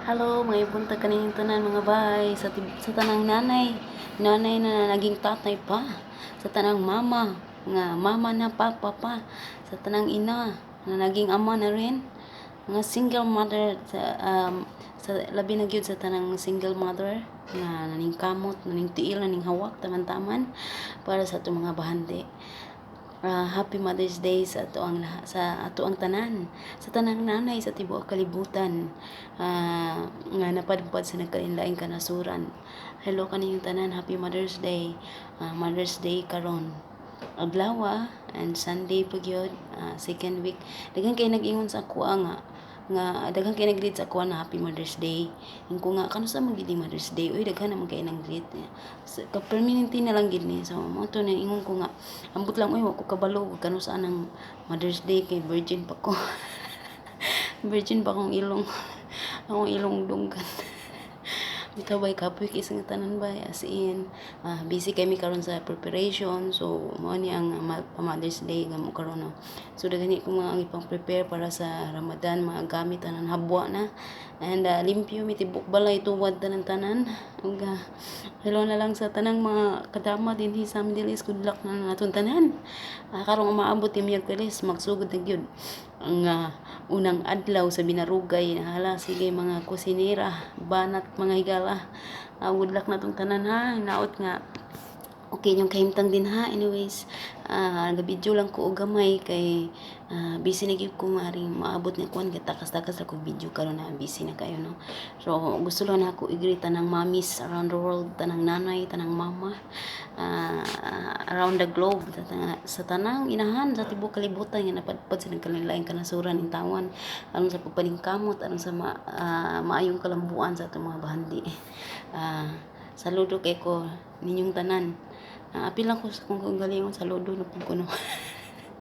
Hello, mga ibunta kaning tanan mga bay sa tanang nanay na naging tatay pa, sa tanang mama nga mama na papa pa, sa tanang ina na naging ama na rin, mga single mother sa labi na gyud sa tanang single mother nga naning kamot, naning tiil, naning hawak taman-taman para sa ato mga bahandi. Happy Mother's Day sa ato ang tanan, sa tanang nanay sa tibuok kalibutan, nga napadpad sa nagkainlaing kanasuran. Hello kaniyong tanan, Happy Mother's Day. Mother's Day karon adlaw and Sunday pa gyud, second week. Daghan kay nag-ingon sa ako nga daghan kay nag-greet sa ako na Happy Mother's Day. Ingko nga kano sa magidi Mother's Day, uy daghan naman kay nang greet niya. Ka permanente na lang gid ni. So mo to na ingon ko nga ambot lang uy wa ko kabalo kano sa anang Mother's Day kay virgin pa ko. Virgin pa akong akong ilong dunggan. Bitaw bay kapoy kay nga tanan bay as in busy kami karon sa preparation, so mao ni ang Mother's Day nga mo karon no. So dagani ko mga ipang prepare para sa Ramadan, mga gamit tanan habwa na and limpyo mi tibok balay tuwad tanan ug hello na lang sa tanang mga kadama dinhi sa Middle East, good luck na naton tanan. Karong maabot imiyag peles magsugod na gyud ang unang adlaw sa binarugay na hala sige mga kusinera banat mga higala, good luck na tong tanan ha. Naot nga okay yung kahimtang din ha. Anyways, nagabidyo lang ko og gamay kay busy na gyud ko maring maabot nga kuan kay takas-takas ra ko video karon na busy na kayo no. So gusto lang ako i-greet tanang mommies around the world, tanang nanay, tanang mama, around the globe, sa tanang inahan sa tibuok kalibutan nga napadpad sa nagkalain kanasuran in tawon aron sa pagpaningkamot, aron sa maayong kalambuan sa atong mga bahandi. Saludo kay ko ninyong tanan. Apil lang ko sa kung galingon, saludo na pud ko no.